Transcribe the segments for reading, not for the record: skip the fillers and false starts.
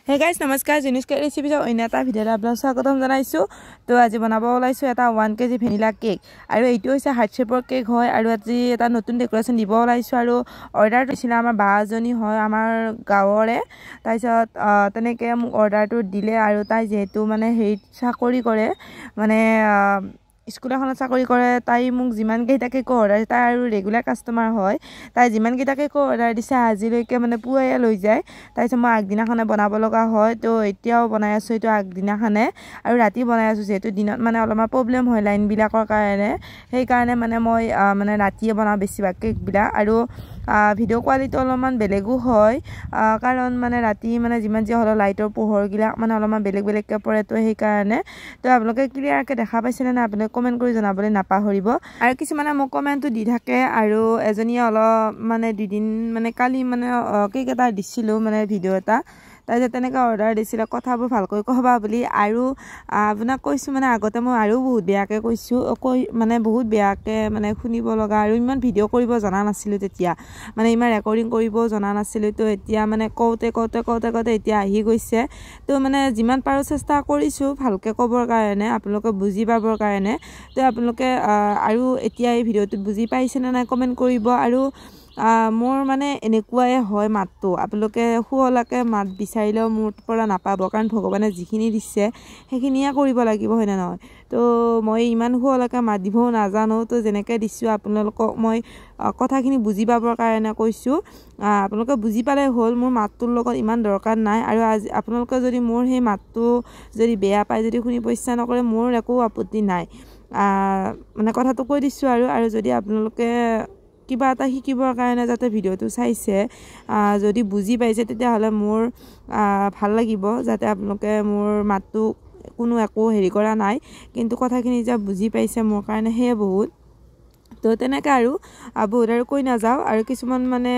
Hey guys, namaskar. Jinuska recipe ja oina ta video la blog swagotam janaisu. To aji banaba olaisu eta 1 kg vanilla cake. Aru eitu hoise heart shape cake hoy aru aji eta notun decoration dibo olaisu aru order disila amar ba joni hoy amar gaore. Taisot teneke order tu dile aru tai jehetu mane hei sakori kore mane school এখন চাকৰি কৰে তাই মোক জিমান কেইটাকে order তাই আৰু regular customer হয় তাই জিমান কেইটাকে অৰ্ডাৰ দিছে আজিলৈকে মানে পুৱাই লৈ যায় তাইছে মই আগদিনাখনে বনাব লগা হয় তো এতিয়াও বনাই আছো এটো আগদিনাখনে আৰু ৰাতি বনাই আছো যেটো দিনত মানে অলপমান প্ৰবলেম হয় লাইন বিলাকৰ কাৰণে সেই কাৰণে মানে মই মানে ৰাতিয়ে বনাও বেছিভাগ কেক বিলা আৰু ভিডিও কোৱালিটি অলপমান বেলেগো হয় কাৰণ মানে ৰাতি মানে যিমান যে হল লাইটৰ পোহৰ গিলা মানে অলপমান বেলেগকে পৰে তো সেই কাৰণে তো আপোনালোকে ক্লিয়াৰকে দেখা পাইছেনে না আপুনি কমেন্ট কৰি জনাবলৈ নাপাহৰিব আৰু কিছুমানে মোক কমেন্টটো দি থাকে আৰু এজনী অলপ মানে দুদিন মানে কালি মানে কেক এটা দিছিলো মানে ভিডিও এটা তাই যে তেনেকা অৰ্ডাৰ দিছিল কথাবোৰ ভালকৈ কবা বুলি আৰু আপোনাক কৈছো মানে আগতে মই আৰু বহুত বেয়াকে কৈছো মানে বহুত বেয়াকে মানে শুনিব লগা আৰু ইমান ভিডিও কৰিব জনা নাছিলো তেতিয়া মানে ইমান ৰেকৰ্ডিং কৰিব জনা নাছিলো তো এতিয়া মানে কওতে এতিয়া আহি গৈছে তো মানে যিমান পাৰো চেষ্টা কৰিছো ভালকে কবৰ কাৰণে আপোনালোকে বুজি পাবৰ কাৰণে তো আপোনালোকে আৰু এতিয়া এই ভিডিওটো বুজি পাইছে না নাই কমেন্ট কৰিব আৰু মোৰ মানে এনেকুৱাই হয় মাতটো আপোনালোকে খুৱলাকে মাত বিচাৰিলেও মোৰ পৰা নাপাব কাৰণ ভগৱানে যিখিনি দিছে সেইখিনিয়া কৰিব লাগিব হয় না নহয় তো মই ইমান খুৱলাকে মাত দিব নাজানো তো যেনেকৈ দিছো আপোনালোকক মই কথাখিনি বুজি পাবৰ কাৰণে কৈছো আপোনালোকে বুজি পালে হ'ল মোৰ মাতটোৰ লগত ইমান দৰকাৰ নাই আৰু আপোনালোকে যদি মোৰ সেই মাতটো যদি বেয়া পায় যদি শুনি পইচা নকৰে মোৰ একো আপত্তি নাই মানে কথাটো কৈ দিছো আৰু যদি আপোনালোকে কিবা এটা শিকিবৰ কাৰণে যাতে ভিডিওটো চাইছে যদি বুজি পাইছে তেতিয়া হলে মোৰ ভাল লাগিব যাতে আপোনালোকে মোৰ মাতটো কোনো একো হেৰি কৰা নাই কিন্তু কথাখিনি যে বুজি পাইছে মোৰ কাৰণে হে বহুত তো তেনেকা আৰু বহুত আৰু কৈ না যাও আৰু কিছুমান মানে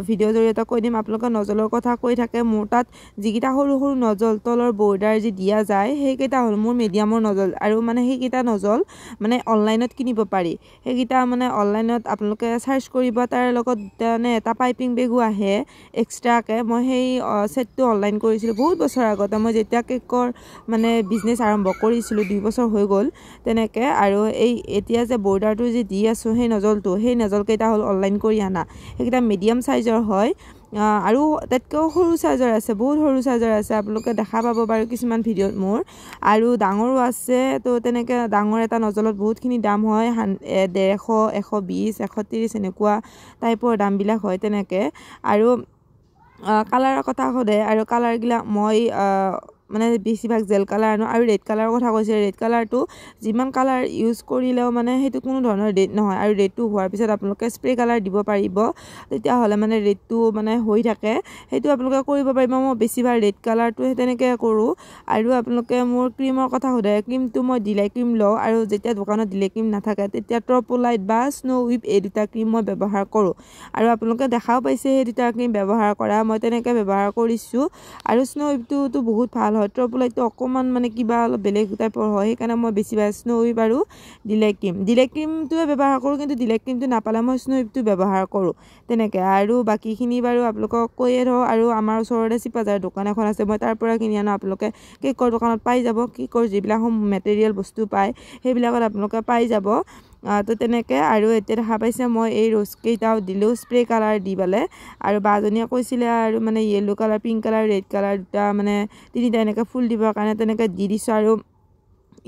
ভিডিও জৰিয়তে কৈ দিম আপোনালোকে নজলৰ কথা কৈ থাকে মোৰ তাত যিকিটা সৰু সৰু নজল তলৰ বৰ্ডাৰ যি দিয়া যায় সেইকেইটা হল মোৰ মিডিয়ামৰ নজল আৰু মানে সেইকেইটা নজল মানে অনলাইনত কিনিব পাৰি সেইকেইটা মানে অনলাইনত আপোনালোকে সাৰ্চ কৰিব তাৰ লগত মানে এটা পাইপিং বেগো আহে এক্সট্ৰাকে মই সেই সেটটো অনলাইন কৰিছিল বহুত বছৰ আগতে মই যেতিয়া কেকৰ মানে বিজনেস আৰম্ভ কৰিছিল 2 বছৰ হৈ গল তেনেকে আৰু এই এতিয়া যে বৰ্ডাৰটো যে দি আছো সেই নজল কেইটা হল অনলাইন কৰি আনা এইটা মিডিয়াম সাইজৰ হয় আৰু তাতকৈ সৰু সাইজৰ আছে বহুত সৰু সাইজৰ আছে আপোনালোকে দেখা পাব বাৰু কিছুমান ভিডিওত মোৰ আৰু ডাঙৰো আছে তো তেনেকে ডাঙৰ এটা নজলত বহুতখিনি দাম হয় 150 120 130 এনেকুৱা টাইপৰ দাম বিলাক হয় তেনেকে আৰু কালাৰৰ কথা হদে আৰু কালাৰ গিলা মই মানে বেছিভাগ জেল কালাৰ আৰু ৰেড কালাৰৰ কথা কৈছে ৰেড কালাৰটো যিমান কালাৰ ইউজ কৰিলেও মানে হেতু কোনো ধৰণৰ ৰেড নহয় আৰু ৰেডটো হোৱাৰ পিছত আপোনালোকে স্প্ৰে কালাৰ দিব পাৰিব তেতিয়া হলে মানে ৰেডটো মানে হৈ থাকে হেতু আপোনালোকে কৰিব পাৰিব মই বেছিভাগ ৰেড কালাৰটো তেনেকৈ কৰো আৰু আপোনালোকে মোৰ ক্ৰীমৰ কথা হদে ক্ৰীমটো মই ডিলাই ক্ৰীম লও আৰু যেতিয়া দোকানত ডিলাই ক্ৰীম নাথাকে তেতিয়া ট্ৰপোলাইট বা স্নো হুইপ এই দুটা ক্ৰীম মই ব্যৱহাৰ কৰো আৰু আপোনালোকে দেখাও পাইছে এই দুটা ক্ৰীম ব্যৱহাৰ কৰা মই তেনেকৈ ব্যৱহাৰ কৰিছো আৰু স্নো হুইপটো তো বহুত ভাল হয় ট্ৰপোলাইটটো অকমান মানে কিবা অলপ বেলেগ টাইপৰ হয় সেইকাৰণে মই বেছিভাগ স্নো হুইপ আৰু ডিলাই ক্ৰীমটো ব্যৱহাৰ কৰো কিন্তু ডিলাই ক্ৰীমটো নাপালে মই স্নো হুইপটো ব্যৱহাৰ কৰো তেনেকৈ আৰু বাকিখিনি বাৰু আপোনালোকক কৈয়ে ৰও আৰু আমাৰ ওচৰতে চিপাজাৰ দোকান এখন আছে মই তাৰ পৰা কিনি আনো আপোনালোকে কেকৰ দোকানত পাই যাব কেকৰ যিবিলাক মেটেৰিয়েল বস্তু পায় সেইবিলাকত আপোনালোকে পাই যাব তো তেনেকে আৰু এতিয়া দেখা পাইছে মই এই ৰ'জ কেইটাও দিলো স্প্ৰে কালাৰ দি বালে আৰু বাজনীয়ে কৈছিলে আৰু মানে yellow colour pink colour red colour দুটা মানে তিনিটা এনেকে ফুল দিবৰ কাৰণে তেনেকে দি দিছো আৰু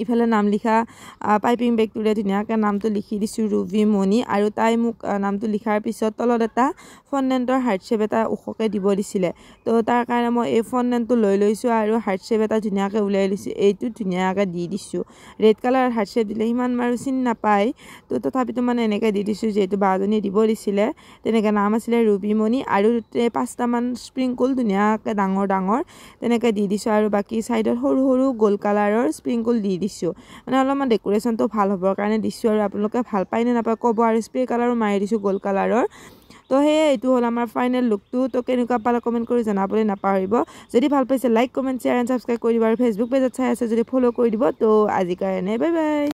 ইফালে নাম লিখা পাইপিং বেগটোৰে ধুনিয়াকে নামটো লিখি দিছো ৰুবি মনি আৰু তাই মোক নামটো লিখাৰ পিছত তলত এটা ফন্ডেন্টৰ হাৰ্ট শেপ এটা উখকে দিব দিছিলে তো তাৰ কাৰণে মই এই ফন্ডেন্টটো লৈ লৈছো আৰু হাৰ্ট শেপ এটা ধুনিয়াকে উলাই লৈছো এইটো ধুনিয়াকে দি দিছো ৰেড কালাৰ হাৰ্ট শেপ দিলে ইমান মাৰু চিন নাপায় তো তথাপিতো মানে এনেকে দি দিছো যেটো বাজনী দিব দিছিলে তেনেকে নাম আছিল ৰুবি মনি আৰু 5টা মান স্প্ৰিংকল ধুনিয়াকে ডাঙৰ তেনেকে দি দিছো আৰু বাকি সাইডৰ সৰু সৰু গোল কালাৰৰ স্প্ৰিংকল দি দিছো মানে অলপমান ডেকোৰেশনটো ভাল হ'বৰ কাৰণে দিছো আৰু আপোনালোকে ভাল পাই নে নাপায় ক'ব আৰু স্প্ৰে কালাৰো মাৰি দিছো গোল কালাৰৰ তো হে এইটো হল আমাৰ ফাইনাল লুকটো তো কেনেকুৱা পালে কমেন্ট কৰি জনাবলৈ নাপাহৰিব যদি ভাল পাইছে like comment share and subscribe কৰি দিব আৰু ফেসবুক পেজত চাই আছে যদি ফলো কৰি দিব তো আজি কাৰণে বাই বাই